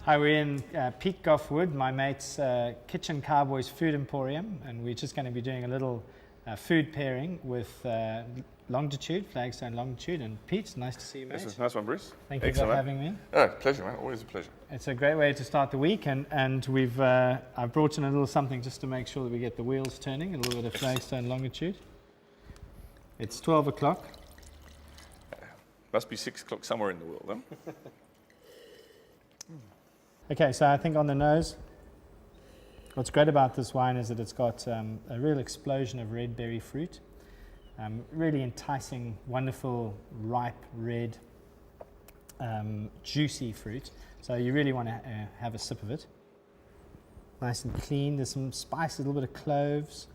Hi, we're in Pete Goffwood, my mate's Kitchen Cowboys Food Emporium, and we're just going to be doing a little food pairing with Longitude, Flagstone Longitude. And Pete, nice to see you, mate. Nice one, Bruce. Thank you for having me. Oh, pleasure, man. Always a pleasure. It's a great way to start the week, and I've brought in a little something just to make sure that we get the wheels turning, a little bit of Flagstone Longitude. It's 12 o'clock. Must be 6 o'clock somewhere in the world, huh? Okay, so I think on the nose, what's great about this wine is that it's got a real explosion of red berry fruit, really enticing, wonderful, ripe, red, juicy fruit. So you really want to have a sip of it. Nice and clean. There's some spice, a little bit of cloves.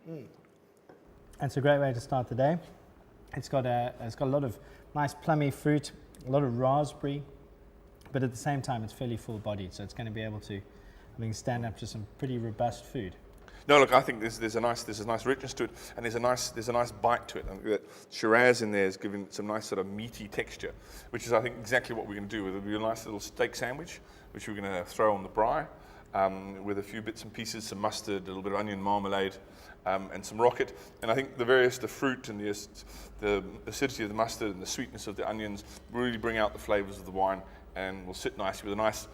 And it's a great way to start the day. It's got a lot of nice plummy fruit, a lot of raspberry, but at the same time it's fairly full-bodied, so it's going to be able to, I think, stand up to some pretty robust food. No, look, I think there's a nice richness to it, and there's a nice bite to it. I think that Shiraz in there is giving some nice sort of meaty texture, which is, I think, exactly what we're going to do. It'll be a nice little steak sandwich, which we're going to throw on the braai, with a few bits and pieces, some mustard, a little bit of onion marmalade, and some rocket. And I think the fruit and the acidity of the mustard and the sweetness of the onions really bring out the flavors of the wine, and will sit nicely with a nice,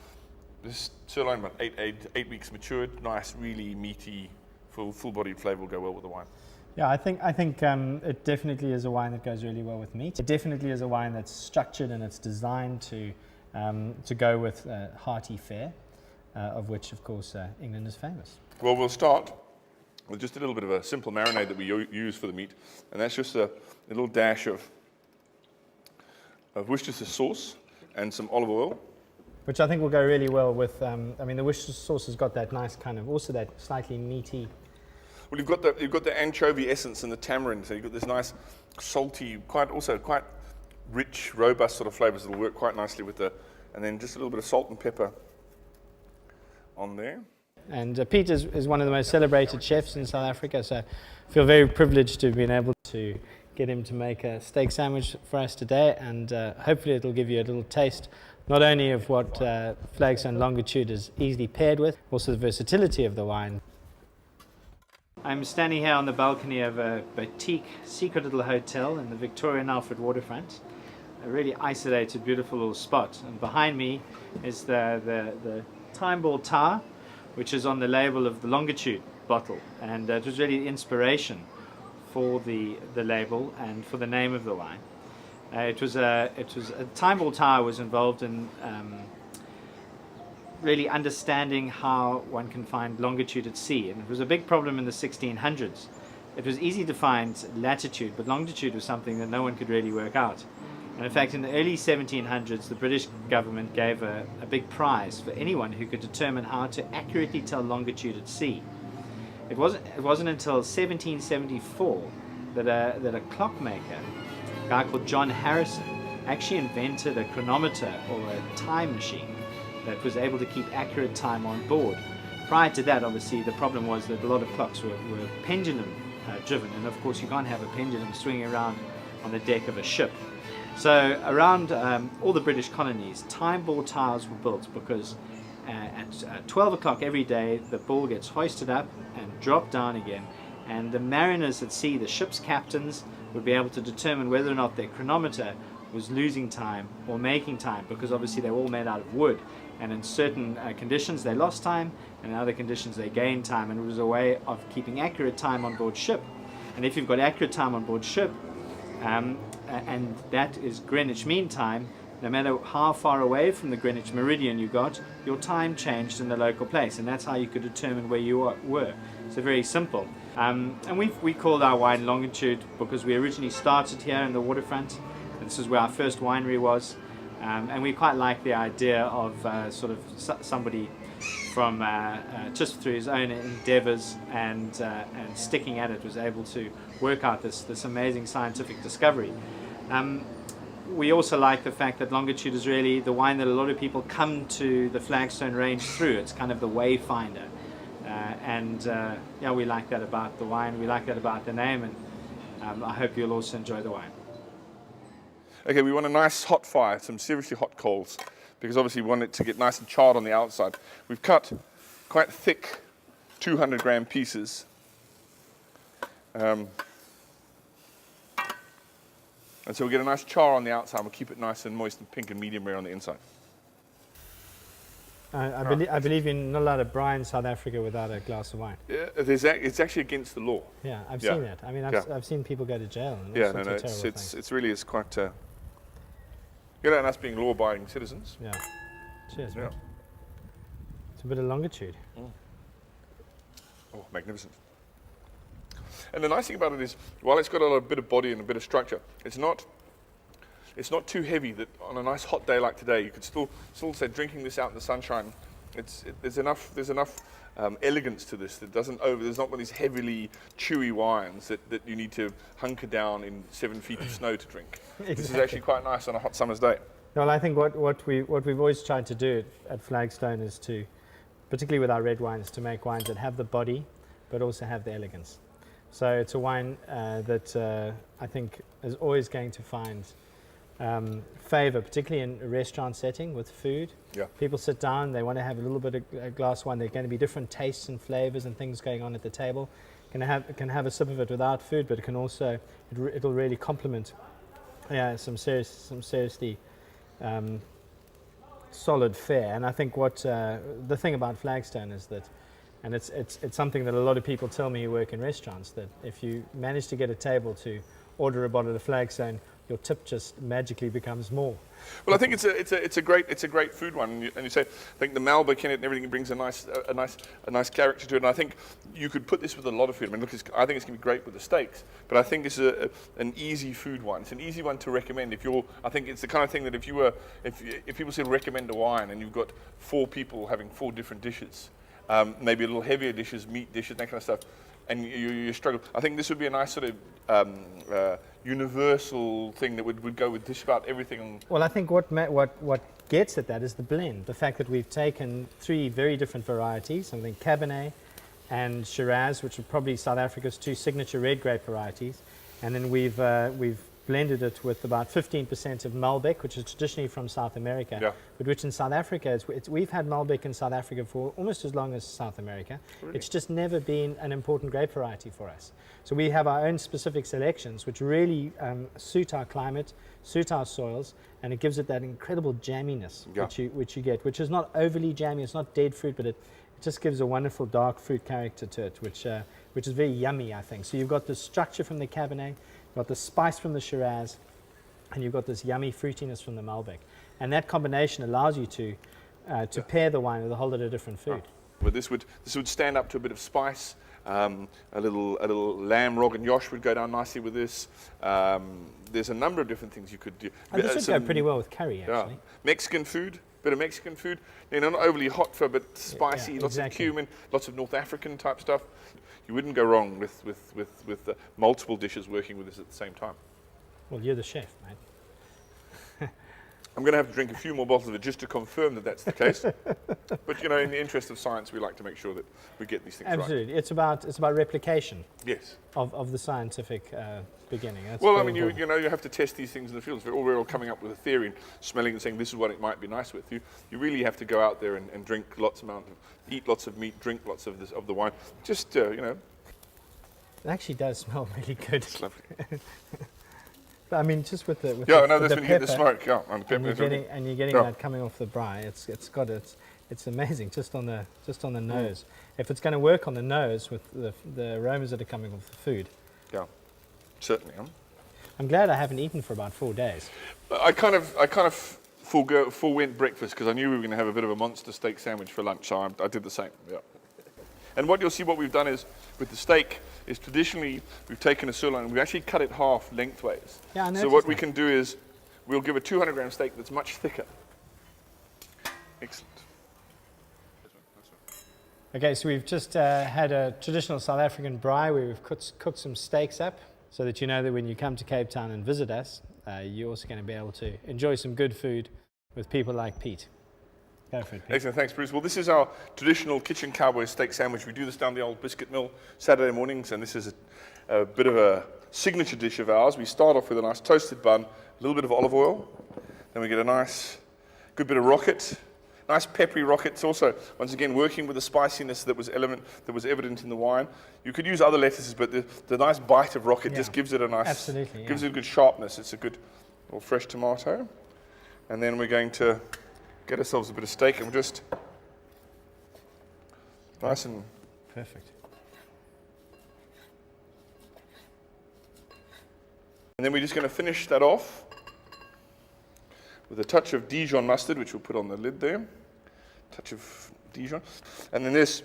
this sirloin, about eight weeks matured, nice, really meaty, full-bodied flavor will go well with the wine. Yeah, I think it definitely is a wine that goes really well with meat. It definitely is a wine that's structured and it's designed to go with hearty fare, of which, of course, England is famous. Well, we'll start with just a little bit of a simple marinade that we use for the meat, and that's just a little dash of Worcestershire sauce and some olive oil. Which I think will go really well with, I mean, the Worcestershire sauce has got that nice kind of, also that slightly meaty. Well, you've got the anchovy essence and the tamarind, so you've got this nice salty, quite rich, robust sort of flavors that will work quite nicely with and then just a little bit of salt and pepper on there. And Pete is one of the most celebrated chefs in South Africa, so I feel very privileged to have been able to get him to make a steak sandwich for us today, and hopefully it'll give you a little taste not only of what Flagstone Longitude is easily paired with, also the versatility of the wine. I'm standing here on the balcony of a boutique, secret little hotel in the Victoria and Alfred waterfront, a really isolated, beautiful little spot. And behind me is the Time Ball Tower, which is on the label of the Longitude bottle, and it was really the inspiration for the label and for the name of the wine. Time Ball Tower was involved in really understanding how one can find longitude at sea, and it was a big problem in the 1600s. It was easy to find latitude, but longitude was something that no one could really work out. And in fact, in the early 1700s, the British government gave a big prize for anyone who could determine how to accurately tell longitude at sea. It wasn't until 1774 that a clockmaker, a guy called John Harrison, actually invented a chronometer or a time machine that was able to keep accurate time on board. Prior to that, obviously, the problem was that a lot of clocks were pendulum driven, and of course you can't have a pendulum swinging around on the deck of a ship. So around all the British colonies, time ball towers were built because at 12 o'clock every day the ball gets hoisted up and dropped down again, and the mariners at sea, the ship's captains, would be able to determine whether or not their chronometer was losing time or making time, because obviously they were all made out of wood, and in certain conditions they lost time, and in other conditions they gained time, and it was a way of keeping accurate time on board ship. And if you've got accurate time on board ship, and that is Greenwich Mean Time, no matter how far away from the Greenwich Meridian you got, your time changed in the local place, and that's how you could determine where you were. So very simple. And we called our wine Longitude because we originally started here in the waterfront. This is where our first winery was, and we quite like the idea of sort of somebody from just through his own endeavors and sticking at it was able to work out this amazing scientific discovery. We also like the fact that Longitude is really the wine that a lot of people come to the Flagstone range through. It's kind of the wayfinder, yeah, we like that about the wine, we like that about the name, and I hope you'll also enjoy the wine. Okay, we want a nice hot fire, some seriously hot coals, because obviously we want it to get nice and charred on the outside. We've cut quite thick 200-gram pieces. And so we get a nice char on the outside. We'll keep it nice and moist and pink and medium rare on the inside. I believe you're not allowed to braai in South Africa without a glass of wine. Yeah, it's actually against the law. Yeah, I've seen that. I mean, I've seen people go to jail. And Yeah, no, it's really quite. And us being law-abiding citizens. Yeah. Cheers. Yeah. Mate. It's a bit of longitude. Oh, magnificent. And the nice thing about it is, while it's got a bit of body and a bit of structure, it's not too heavy that on a nice hot day like today, you could still say drinking this out in the sunshine. There's enough elegance to this that doesn't there's not one of these heavily chewy wines that you need to hunker down in 7 feet of snow to drink. Exactly. This is actually quite nice on a hot summer's day. Well, I think what we've always tried to do at Flagstone is to, particularly with our red wines, to make wines that have the body, but also have the elegance. So it's a wine that I think is always going to find favour, particularly in a restaurant setting with food. Yeah. People sit down, they want to have a little bit of a glass of wine. There are going to be different tastes and flavours and things going on at the table. Can have a sip of it without food, but it can also it'll really complement some seriously solid fare. And I think what the thing about Flagstone is that, and it's something that a lot of people tell me who work in restaurants, that if you manage to get a table to order a bottle of Flagstone, your tip just magically becomes more. Well, I think it's a great food one, and you say I think the Malbec in it and everything brings a nice character to it. And I think you could put this with a lot of food. I mean, look, I think it's going to be great with the steaks, but I think it's an easy food one. It's an easy one to recommend. I think it's the kind of thing that if people say recommend a wine and you've got 4 people having 4 different dishes. Maybe a little heavier dishes, meat dishes, that kind of stuff, and you struggle. I think this would be a nice sort of universal thing that would go with just about everything. Well, I think what gets at that is the blend. The fact that we've taken 3 very different varieties, I think Cabernet and Shiraz, which are probably South Africa's 2 signature red grape varieties, and then we've blended it with about 15% of Malbec, which is traditionally from South America, but which in South Africa, we've had Malbec in South Africa for almost as long as South America. Really? It's just never been an important grape variety for us. So we have our own specific selections, which really suit our climate, suit our soils, and it gives it that incredible jamminess, which you get, which is not overly jammy, it's not dead fruit, but it just gives a wonderful dark fruit character to it, which is very yummy, I think. So you've got the structure from the Cabernet, you've got the spice from the Shiraz, and you've got this yummy fruitiness from the Malbec. And that combination allows you to pair the wine with a whole lot of different food. But this would stand up to a bit of spice. A little lamb rogan josh would go down nicely with this. There's a number of different things you could do. This would go pretty well with curry, actually. Mexican food. Bit of Mexican food, not overly hot for, but spicy. Lots of cumin, lots of North African type stuff. You wouldn't go wrong with multiple dishes working with this at the same time. Well, you're the chef, mate. I'm going to have to drink a few more bottles of it just to confirm that that's the case. But in the interest of science, we like to make sure that we get these things right. Absolutely, it's about replication. Yes. Of the scientific beginning. That's well, I mean, you have to test these things in the fields. We're all coming up with a theory and smelling and saying this is what it might be nice with. You really have to go out there and drink eat lots of meat, drink lots of the wine. Just It actually does smell really good. It's lovely. But I mean, just with the that's when pepper, you get the smoke, and the pepper. And you're getting that coming off the braai. It's amazing just on the nose. If it's going to work on the nose with the aromas that are coming off the food. Yeah, certainly. I'm glad I haven't eaten for about 4 days. I kind of forewent breakfast because I knew we were going to have a bit of a monster steak sandwich for lunch, so I did the same. Yeah. And what you'll see, what we've done is with the steak is traditionally we've taken a sirloin and we've actually cut it half lengthways. Yeah, I so what we can do is we'll give a 200-gram steak that's much thicker. Excellent. Okay, so we've just had a traditional South African braai where we've cooked some steaks up, so that you know that when you come to Cape Town and visit us, you're also going to be able to enjoy some good food with people like Pete. Go for it, Pete. Excellent, thanks, Bruce. Well, this is our traditional kitchen cowboy steak sandwich. We do this down the old biscuit mill Saturday mornings, and this is a bit of signature dish of ours. We start off with a nice toasted bun, a little bit of olive oil, then we get a nice, good bit of rocket, nice peppery rocket. It's also, once again, working with the spiciness that was evident in the wine. You could use other lettuces, but the nice bite of rocket just gives it a nice, gives it a good sharpness. It's a good little fresh tomato. And then we're going to get ourselves a bit of steak, and we're just nice and perfect. And then we're just going to finish that off with a touch of Dijon mustard, which we'll put on the lid there. Touch of Dijon. And then this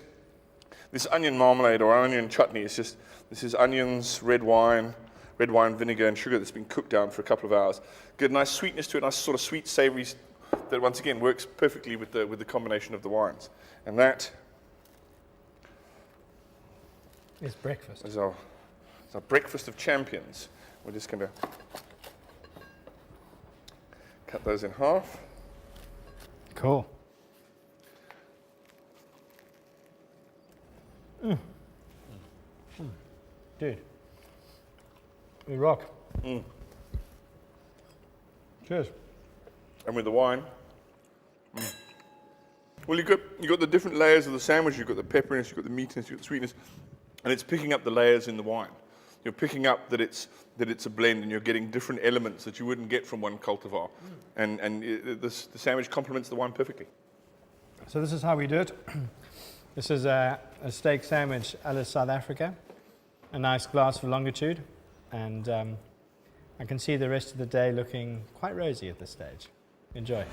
onion marmalade or onion chutney is just, this is onions, red wine vinegar and sugar that's been cooked down for a couple of hours. Get a nice sweetness to it, nice sort of sweet savory that once again works perfectly with the combination of the wines. And that is breakfast. Is our breakfast of champions. We're just going to cut those in half. Cool. Dude, we rock. Cheers. And with the wine. Well, you got the different layers of the sandwich. You've got the pepperiness, you've got the meatiness, you've got the sweetness, and it's picking up the layers in the wine. You're picking up that it's a blend, and you're getting different elements that you wouldn't get from one cultivar. And the sandwich complements the wine perfectly. So this is how we do it. This is a steak sandwich a la South Africa. A nice glass of Longitude, and I can see the rest of the day looking quite rosy at this stage. Enjoy.